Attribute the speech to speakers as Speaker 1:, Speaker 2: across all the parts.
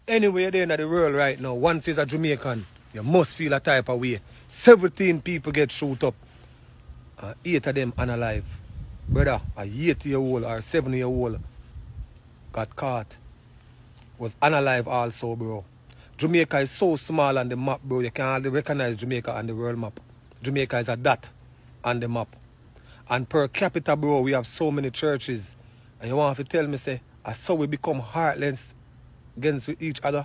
Speaker 1: Anywhere there in the world right now, once you're a Jamaican, you must feel a type of way. 17 people get shoot up. 8 of them unalive. Brother, a 8-year-old or 7-year-old got caught. Was unalive also, bro. Jamaica is so small on the map, bro. You can't hardly recognize Jamaica on the world map. Jamaica is a dot on the map. And per capita, bro, we have so many churches. And you want to tell me, say, that's how we become heartless against each other?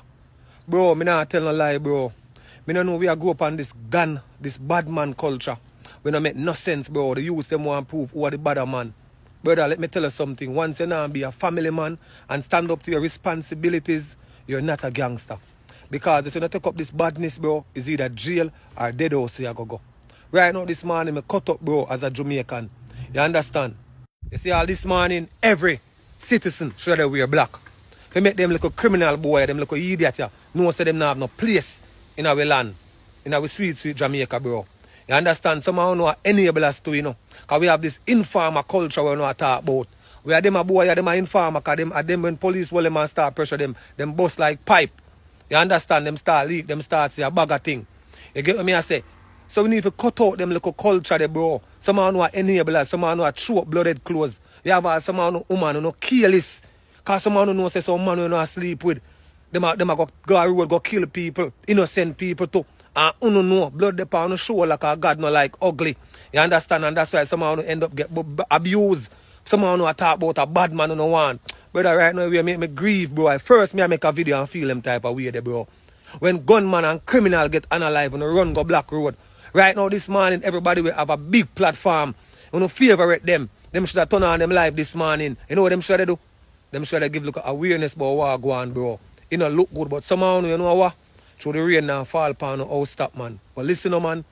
Speaker 1: Bro, me not tell no lie, bro. Me don't know we are grow up on this gun, this bad man culture. We don't make no sense, bro. The youth them want to prove who are the better man. Brother, let me tell you something. Once you now be a family man and stand up to your responsibilities, you're not a gangster. Because if you don't take up this badness, bro, it's either jail or dead house you go. Right now, this morning, I cut up, bro, as a Jamaican. You understand? You see, all this morning, every citizen should wear black. If you make them like a criminal boy, them like a idiot, yeah, no say them not have no place in our land, in our sweet Jamaica, bro. You understand? Somehow know enable us to, you know. Because we have this informer culture we know talk about. We are them a boy, them a informer, because them when police will them and start pressure them bust like pipe. You understand? Them start leak, them start say a bag of thing. You get what me I say? So we need to cut out them little culture there, bro. Somehow know enable us, somehow know throw up blooded clothes. You have somehow know woman who know careless. Because somehow know say some man who know sleep with. Them a go road, go kill people, innocent people too. And you know, blood the on the show like a God no like ugly. You understand? And that's why somehow you end up get abused. Somehow you talk about a bad man you don't want. Brother, right now we make me grieve, bro. First me I make a video and feel them type of way there, bro. When gunman and criminal get unalive and run go black road. Right now this morning everybody will have a big platform. You know, favorite them. Them should have turn on them live this morning. You know what them should have do? Them should have give look awareness about what go on, bro. It don't look good, but somehow you know what? Through the rain now fall upon no stop, man. But listen, man,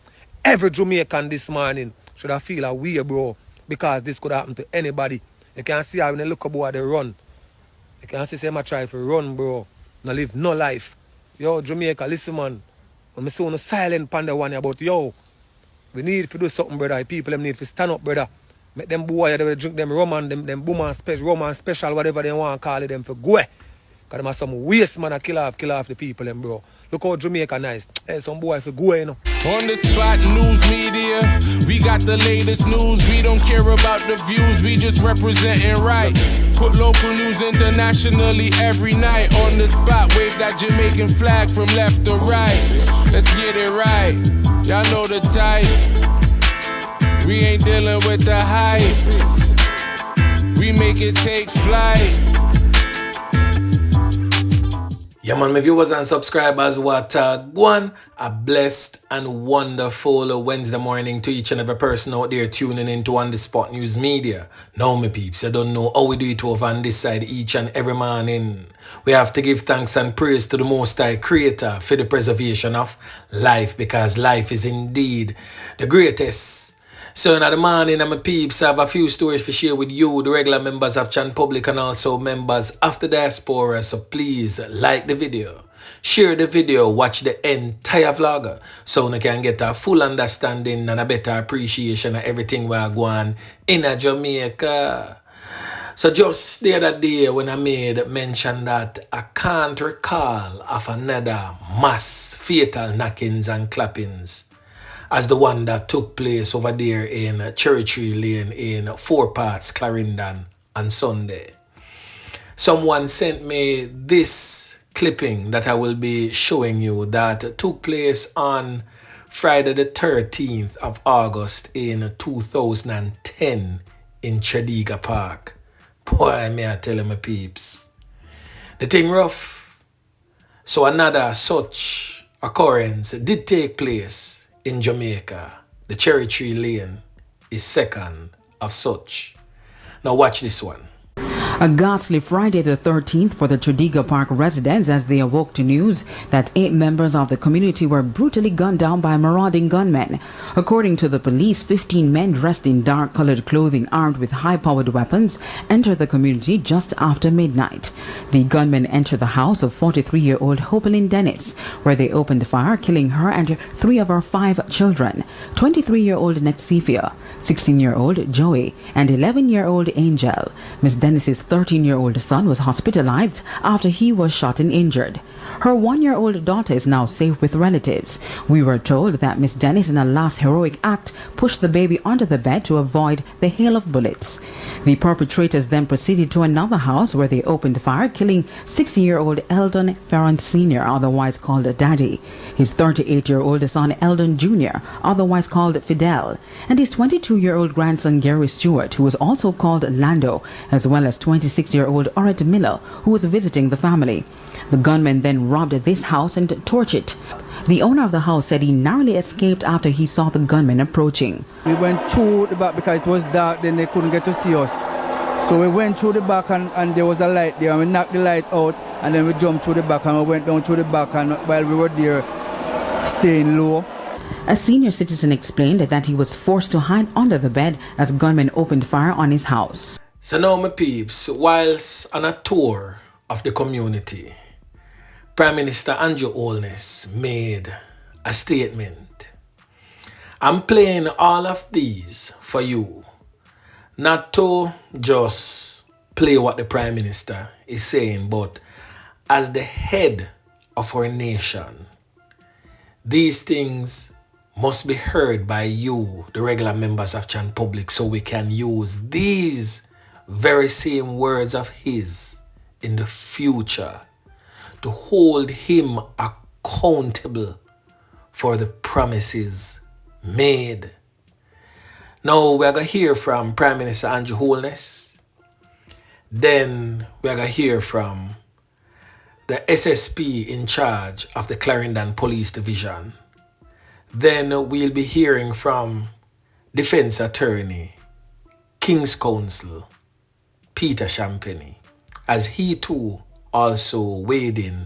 Speaker 1: every Jamaican this morning should have feel a way, bro. Because this could happen to anybody. You can see how when they look about they run. You can see them try to run, bro. No live no life. Yo, Jamaica, listen, man. I'm so no silent panda one about yo. We need to do something, brother. People them need to stand up, brother. Make them boy they drink them rum and them woman special, whatever they want to call it them for go. Because them have some waste man kill off the people them, bro. Look how Jamaica nice. Hey, some boy for go, you know.
Speaker 2: On the spot news media, we got the latest news. We don't care about the views, we just representing right. Put local news internationally every night. On the spot, wave that Jamaican flag from left to right. Let's get it right. Y'all know the type. We ain't dealing with the hype. We make it take flight.
Speaker 3: Yeah, man, my viewers and subscribers, what one a blessed and wonderful Wednesday morning to each and every person out there tuning into On The Spot News Media. Now, my peeps, you don't know how we do it over on this side each and every morning. We have to give thanks and praise to the Most High Creator for the preservation of life, because life is indeed the greatest. So in the morning, my peeps, I have a few stories to share with you, the regular members of Chan Public and also members of the diaspora. So please like the video, share the video, watch the entire vlog so you can get a full understanding and a better appreciation of everything we are going in Jamaica. So just the other day when I made mention that I can't recall of another mass fatal knockings and clappings as the one that took place over there in Cherry Tree Lane in 4 Parts, Clarendon on Sunday. Someone sent me this clipping that I will be showing you that took place on Friday the 13th of August in 2010 in Chadiga Park. Boy, may I tell you, my peeps, the thing rough. So another such occurrence did take place in Jamaica. The Cherry Tree Lane is second of such. Now watch this one.
Speaker 4: A ghastly Friday the 13th for the Chadiga Park residents as they awoke to news that 8 members of the community were brutally gunned down by marauding gunmen. According to the police, 15 men dressed in dark-colored clothing armed with high-powered weapons entered the community just after midnight. The gunmen entered the house of 43-year-old Hopelin Dennis, where they opened fire, killing her and 3 of her 5 children, 23-year-old Netsifia, 16-year-old Joey, and 11-year-old Angel. Miss Dennis's 13-year-old son was hospitalized after he was shot and injured. Her 1-year-old daughter is now safe with relatives. We were told that Miss Dennis, in a last heroic act, pushed the baby under the bed to avoid the hail of bullets. The perpetrators then proceeded to another house where they opened fire, killing 60-year-old Eldon Farin Sr., otherwise called Daddy, his 38-year-old son Eldon Jr., otherwise called Fidel, and his 22-year-old grandson Gary Stewart, who was also called Lando, as well as 26-year-old Orrit Miller, who was visiting the family. The gunman then robbed this house and torched it. The owner of the house said he narrowly escaped after he saw the gunman approaching.
Speaker 5: We went through the back because it was dark, then they couldn't get to see us. So we went through the back and there was a light there, and we knocked the light out, and then we jumped through the back and we went down through the back, and while we were there, staying low.
Speaker 4: A senior citizen explained that he was forced to hide under the bed as gunmen opened fire on his house.
Speaker 3: So now, my peeps, whilst on a tour of the community, Prime Minister Andrew Holness made a statement. I'm playing all of these for you, not to just play what the Prime Minister is saying, but as the head of our nation, these things must be heard by you, the regular members of Chan Public, so we can use these very same words of his in the future to hold him accountable for the promises made. Now we're going to hear from Prime Minister Andrew Holness. Then we're going to hear from the SSP in charge of the Clarendon Police Division. Then we'll be hearing from Defense Attorney, King's Counsel, Peter Champagny, as he too also weighed in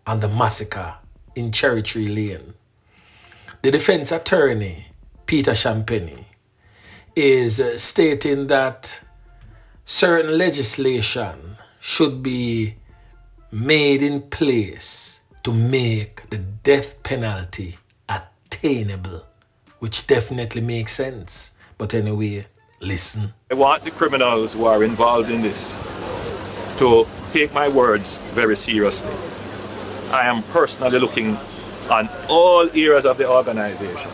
Speaker 3: on the massacre in Cherry Tree Lane. The defense attorney, Peter Champagny, is stating that certain legislation should be made in place to make the death penalty attainable, which definitely makes sense. But anyway, listen.
Speaker 6: I want the criminals who are involved in this to take my words very seriously. I am personally looking on all areas of the organization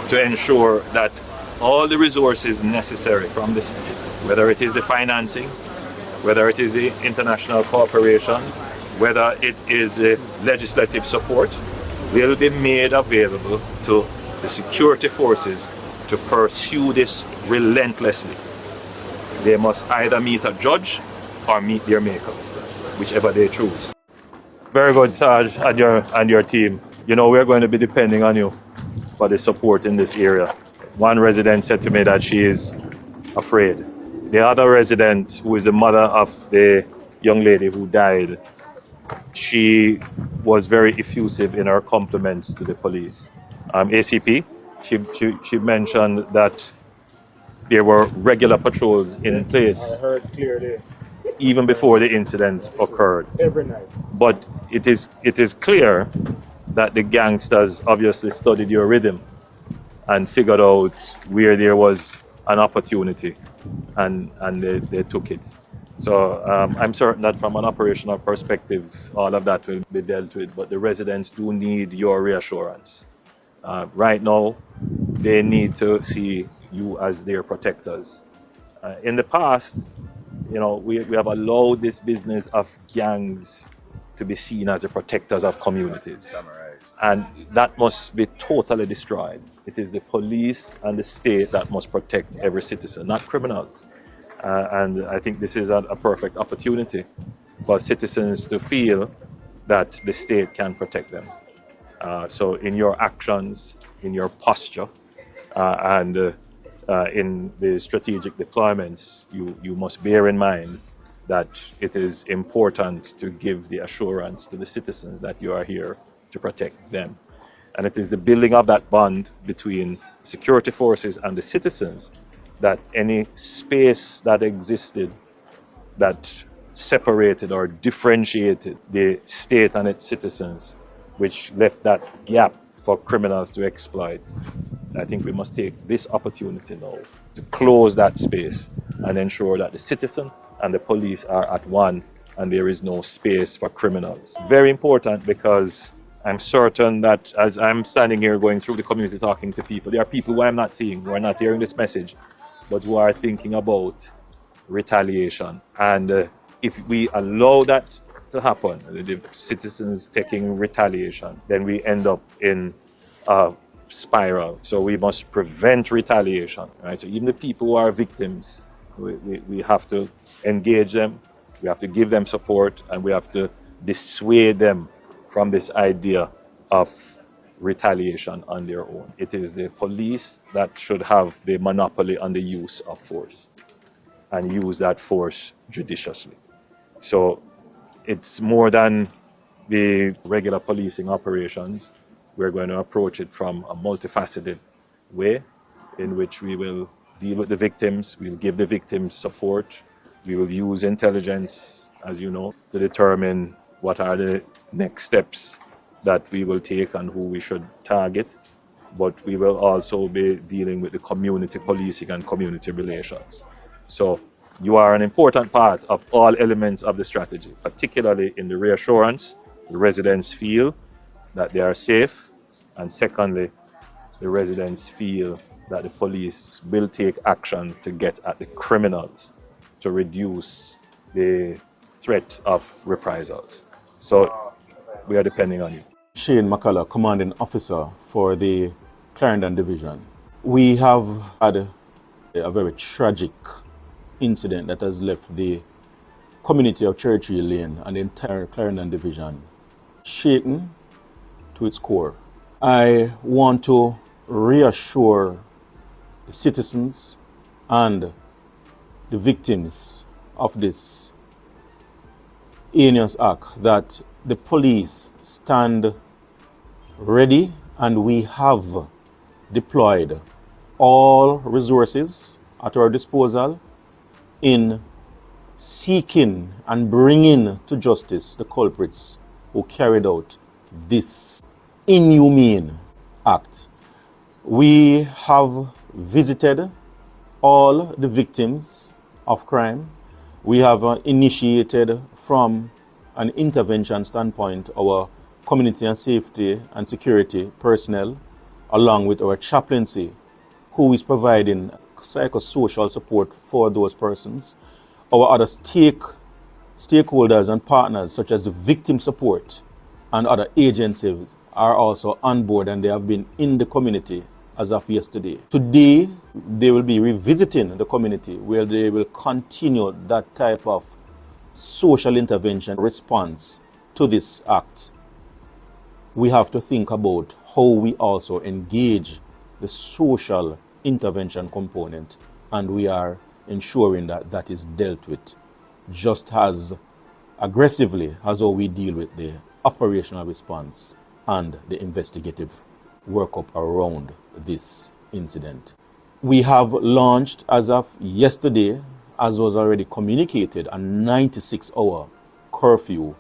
Speaker 6: to ensure that all the resources necessary from the state, whether it is the financing, whether it is the international cooperation, whether it is the legislative support, will be made available to the security forces to pursue this relentlessly. They must either meet a judge or meet their maker, whichever they choose. Very good, Sarge, and your team. You know, we're going to be depending on you for the support in this area. One resident said to me that she is afraid. The other resident, who is the mother of the young lady who died, she was very effusive in her compliments to the police. ACP, she mentioned that there were regular patrols in place.
Speaker 7: I heard clearly.
Speaker 6: Even before the incident occurred.
Speaker 7: Every night.
Speaker 6: But it is clear that the gangsters obviously studied your rhythm and figured out where there was an opportunity, and they took it. So I'm certain that from an operational perspective, all of that will be dealt with, but the residents do need your reassurance. Right now, they need to see you as their protectors. In the past, you know, we have allowed this business of gangs to be seen as the protectors of communities. And that must be totally destroyed. It is the police and the state that must protect every citizen, not criminals. And I think this is a perfect opportunity for citizens to feel that the state can protect them. So in your actions, in your posture, and in the strategic deployments, you must bear in mind that it is important to give the assurance to the citizens that you are here to protect them. And it is the building of that bond between security forces and the citizens that any space that existed that separated or differentiated the state and its citizens, which left that gap for criminals to exploit. I think we must take this opportunity now to close that space and ensure that the citizen and the police are at one, and there is no space for criminals. Very important, because I'm certain that as I'm standing here going through the community talking to people, there are people who I'm not seeing, who are not hearing this message, but who are thinking about retaliation. And if we allow that to happen, the citizens taking retaliation, then we end up in a spiral. So we must prevent retaliation, right? So even the people who are victims, we have to engage them, we have to give them support, and we have to dissuade them from this idea of retaliation on their own. It is the police that should have the monopoly on the use of force, and use that force judiciously. So it's more than the regular policing operations. We're going to approach it from a multifaceted way, in which we will deal with the victims, we'll give the victims support, we will use intelligence, as you know, to determine what are the next steps that we will take and who we should target. But we will also be dealing with the community policing and community relations. So you are an important part of all elements of the strategy, particularly in the reassurance the residents feel that they are safe, and secondly, the residents feel that the police will take action to get at the criminals to reduce the threat of reprisals. So we are depending on you.
Speaker 7: Shane McCullough, commanding officer for the Clarendon division. We have had a very tragic incident that has left the community of Cherry Lane and the entire Clarendon division shaken to its core. I want to reassure the citizens and the victims of this heinous act that the police stand ready, and we have deployed all resources at our disposal in seeking and bringing to justice the culprits who carried out this inhumane act. We have visited all the victims of crime. We have initiated from an intervention standpoint our community and safety and security personnel, along with our chaplaincy, who is providing psychosocial support for those persons. Our other stakeholders and partners, such as the victim support and other agencies, are also on board, and they have been in the community as of yesterday. Today, they will be revisiting the community, where they will continue that type of social intervention response to this act. We have to think about how we also engage the social intervention component, and we are ensuring that that is dealt with just as aggressively as how we deal with the operational response and the investigative workup around this incident. We have launched, as of yesterday, as was already communicated, a 96-hour curfew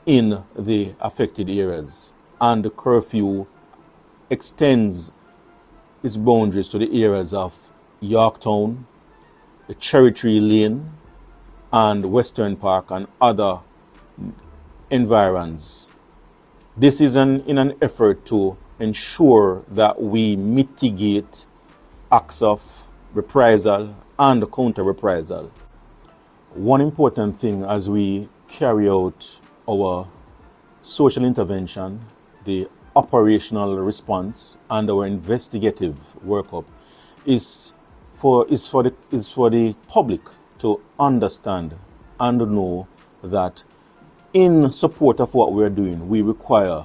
Speaker 7: in the affected areas, and the curfew extends its boundaries to the areas of Yorktown, the Cherry Tree Lane, and Western Park, and other environs. This is in an effort to ensure that we mitigate acts of reprisal and counter-reprisal. One important thing as we carry out our social intervention, the operational response, and our investigative workup is for the public to understand and know that in support of what we're doing, we require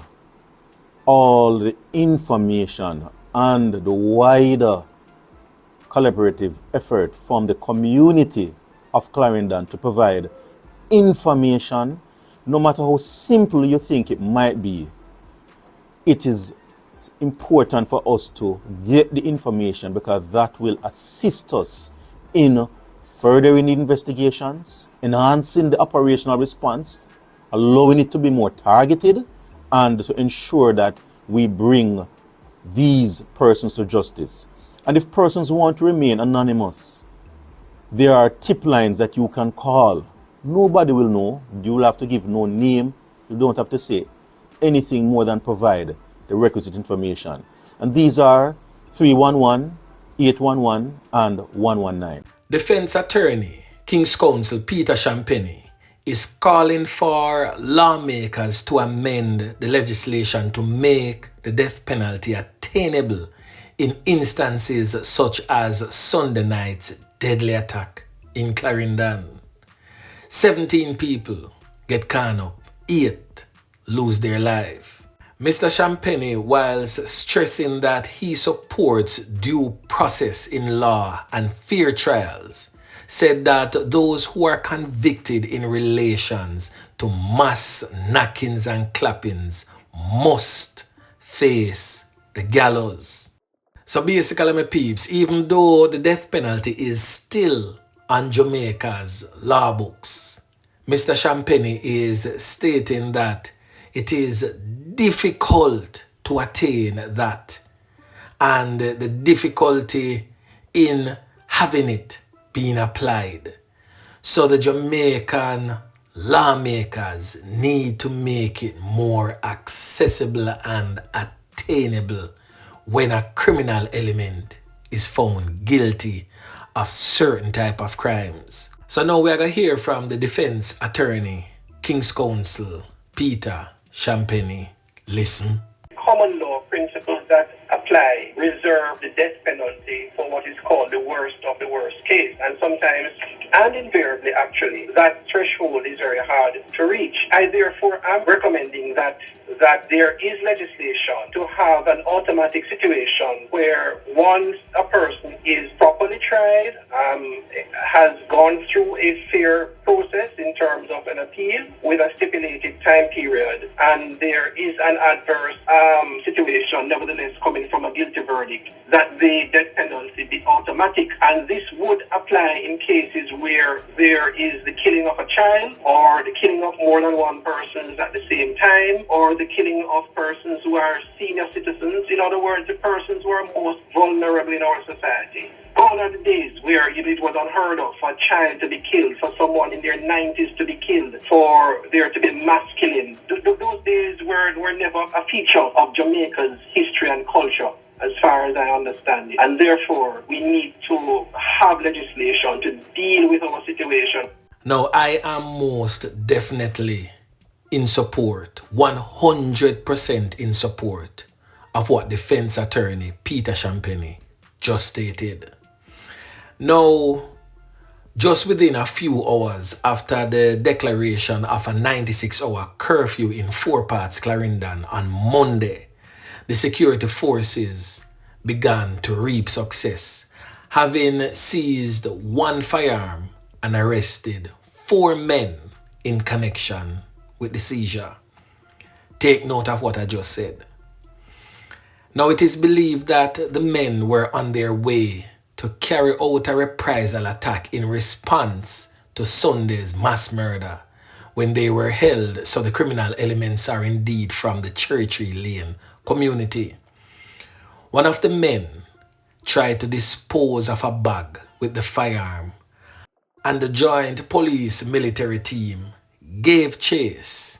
Speaker 7: all the information and the wider collaborative effort from the community of Clarendon to provide information, no matter how simple you think it might be. It is important for us to get the information, because that will assist us in furthering investigations, enhancing the operational response, allowing it to be more targeted, and to ensure that we bring these persons to justice. And if persons want to remain anonymous, There are tip lines that you can call. Nobody will know. You will have to give no name. You don't have to say anything more than provide the requisite information. And these are 311, 811, and 119.
Speaker 3: Defense attorney, King's Counsel Peter Champagny, is calling for lawmakers to amend the legislation to make the death penalty attainable in instances such as Sunday night's deadly attack in Clarendon. 17 people get caught up, 8 lose their life. Mr. Champagny, whilst stressing that he supports due process in law and fair trials, said that those who are convicted in relations to mass knockings and clappings must face the gallows. So basically, my peeps, even though the death penalty is still on Jamaica's law books, Mr. Champagny is stating that it is difficult to attain that, and the difficulty in having it being applied. So the Jamaican lawmakers need to make it more accessible and attainable when a criminal element is found guilty of certain type of crimes. So now we are going to hear from the defense attorney, King's Counsel Peter Champagny. Listen.
Speaker 8: Common law principles that apply reserve the death penalty for what is called the worst of the worst case. And sometimes, and invariably actually, that threshold is very hard to reach. I therefore am recommending that there is legislation to have an automatic situation where once a person is properly tried, has gone through a fair process in terms of an appeal with a stipulated time period, and there is an adverse situation nevertheless coming from a guilty verdict, that the death penalty be automatic. And this would apply in cases where there is the killing of a child, or the killing of more than one person at the same time, or the killing of persons who are senior citizens. In other words, the persons who are most vulnerable in our society. Gone are the days where it was unheard of for a child to be killed, for someone in their 90s to be killed, for there to be mass killing. Those days were never a feature of Jamaica's history and culture, as far as I understand it. And therefore, we need to have legislation to deal with our situation.
Speaker 3: Now, I am most definitely in support, 100% in support of what defense attorney Peter Champagny just stated. Now, just within a few hours after the declaration of a 96-hour curfew in 4 parts Clarendon on Monday, the security forces began to reap success, having seized 1 firearm and arrested 4 men in connection with the seizure. Take note of what I just said. Now, it is believed that the men were on their way to carry out a reprisal attack in response to Sunday's mass murder, when they were held. So the criminal elements are indeed from the Cherry Tree Lane community. One of the men tried to dispose of a bag with the firearm, and the joint police military team gave chase,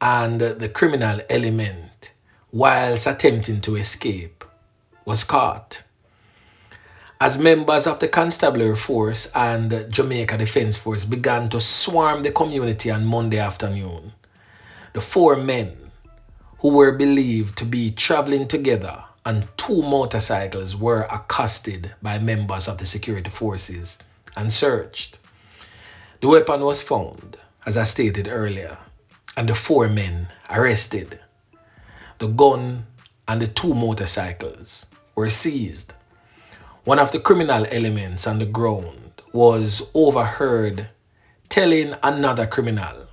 Speaker 3: and the criminal element, whilst attempting to escape, was caught. As members of the constabulary force and Jamaica Defence Force began to swarm the community on Monday afternoon, the 4 men, who were believed to be traveling together on 2 motorcycles, were accosted by members of the security forces and searched. The weapon was found, as I stated earlier, and the 4 men arrested. The gun and the 2 motorcycles were seized. One of the criminal elements on the ground was overheard telling another criminal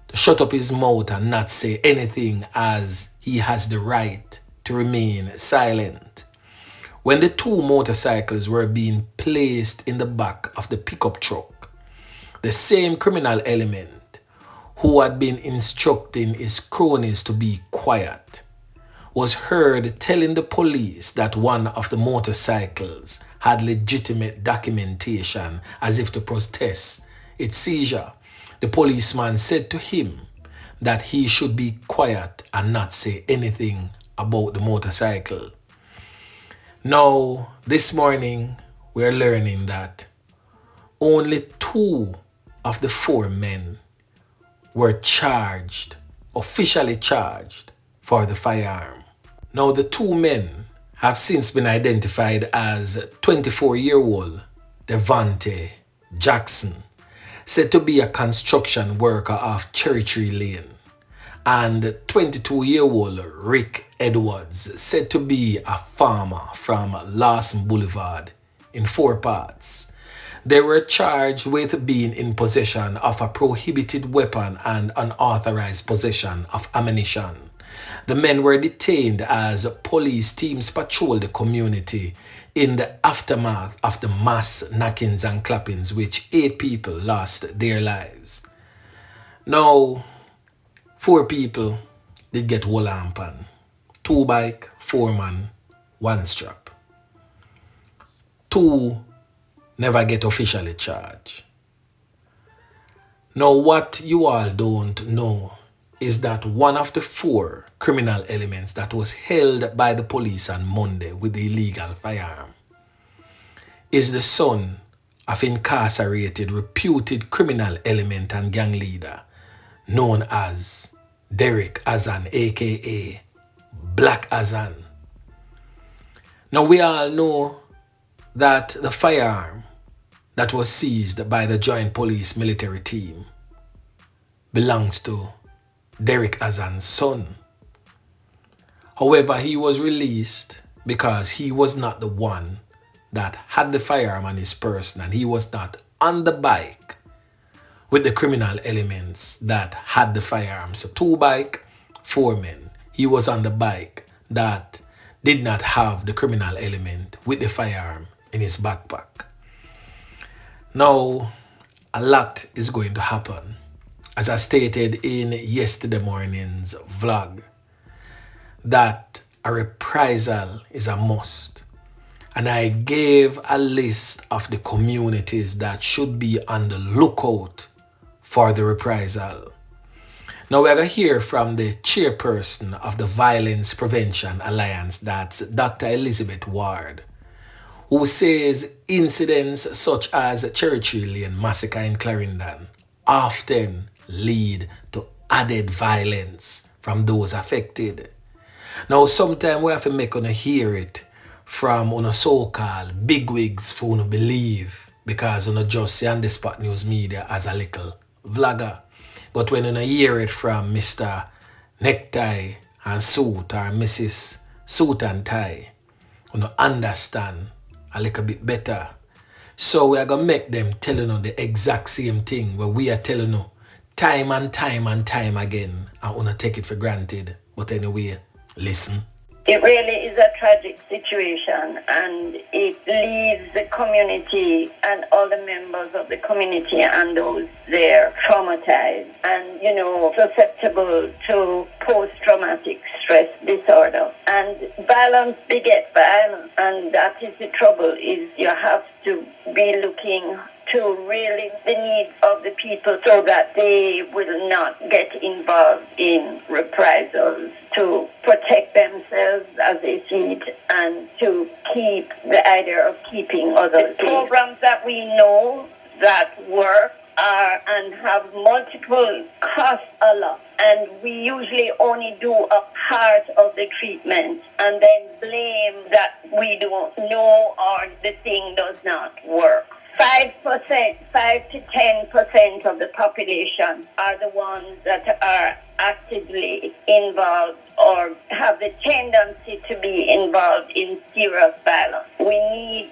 Speaker 3: to shut up his mouth and not say anything, as he has the right to remain silent. When the 2 motorcycles were being placed in the back of the pickup truck, the same criminal element who had been instructing his cronies to be quiet was heard telling the police that one of the motorcycles had legitimate documentation as if to protest its seizure. The policeman said to him that he should be quiet and not say anything about the motorcycle. Now, this morning, we're learning that only 2 of the 4 men were charged, officially charged, for the firearm. Now, the 2 men have since been identified as 24-year-old Devontae Jackson, said to be a construction worker off Cherry Tree Lane, and 22-year-old Rick Edwards, said to be a farmer from Lawson Boulevard in 4 Parts. They were charged with being in possession of a prohibited weapon and unauthorized possession of ammunition. The men were detained as police teams patrolled the community in the aftermath of the mass knockings and clappings, which 8 people lost their lives. Now, 4 people did get whole hampan. 2 bike, 4 man, 1 strap. 2 never get officially charged. Now, what you all don't know is that one of the 4 criminal elements that was held by the police on Monday with the illegal firearm is the son of incarcerated reputed criminal element and gang leader known as Derek Azan, aka Black Azan. Now, we all know that the firearm that was seized by the Joint Police Military Team belongs to Derek Azan's son. However, he was released because he was not the one that had the firearm on his person, and he was not on the bike with the criminal elements that had the firearm. So 2 bike, 4 men. He was on the bike that did not have the criminal element with the firearm in his backpack. Now, a lot is going to happen. As I stated in yesterday morning's vlog, that a reprisal is a must. And I gave a list of the communities that should be on the lookout for the reprisal. Now we're going to hear from the chairperson of the Violence Prevention Alliance, that's Dr. Elizabeth Ward, who says incidents such as Cherry Tree Lane massacre in Clarendon often lead to added violence from those affected. Now, sometimes we have to make una hear it from una so-called bigwigs for una believe, because una just see on the Spot News Media as a little vlogger. But when una hear it from Mr. Necktie and Suit or Mrs. Suit and Tie, una understand a little bit better. So we are going to make them telling you the exact same thing where we are telling you time and time and time again, and una take it for granted. But anyway, listen.
Speaker 9: It really is a tragic situation, and it leaves the community and all the members of the community and those there traumatized and, susceptible to post-traumatic stress disorder. And violence begets violence, and that is the trouble, is you have to be looking to really the needs of the people so that they will not get involved in reprisals, to protect themselves as they see it, and to keep the idea of keeping others. The programs that we know that work are and have multiple costs a lot, and we usually only do a part of the treatment and then blame that we don't know or the thing does not work. 5 to 10% of the population are the ones that are actively involved or have the tendency to be involved in serious violence. We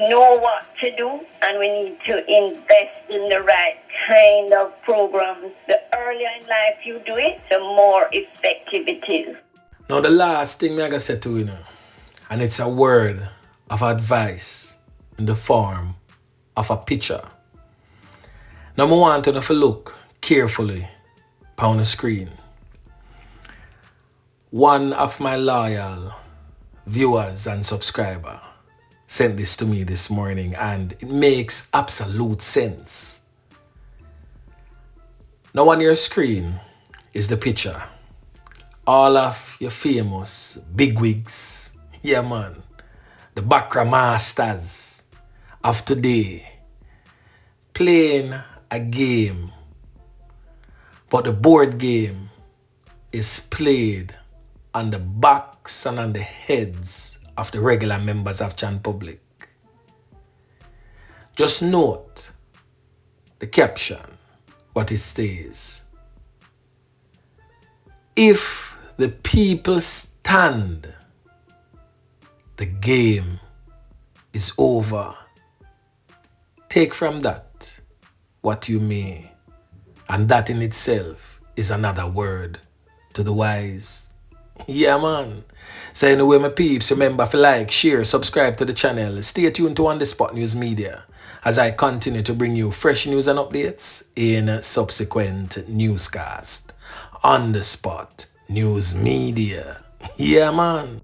Speaker 9: know what to do, and we need to invest in the right kind of programs. The earlier in life you do it, the more effective it is.
Speaker 3: Now the last thing I'm going to say to you, and it's a word of advice in the form of a picture. Now I want you to look carefully on the screen. One of my loyal viewers and subscribers sent this to me this morning, and it makes absolute sense. Now on your screen is the picture. All of your famous bigwigs, yeah man, the Bakra masters of today, playing a game, but the board game is played on the backs and on the heads of the regular members of Chan Public. Just note the caption, what it says. If the people stand, the game is over. Take from that what you may, and that in itself is another word to the wise. Yeah man. So anyway my peeps, remember to like, share, subscribe to the channel. Stay tuned to On The Spot News Media as I continue to bring you fresh news and updates in subsequent newscast. On The Spot News Media. Yeah man.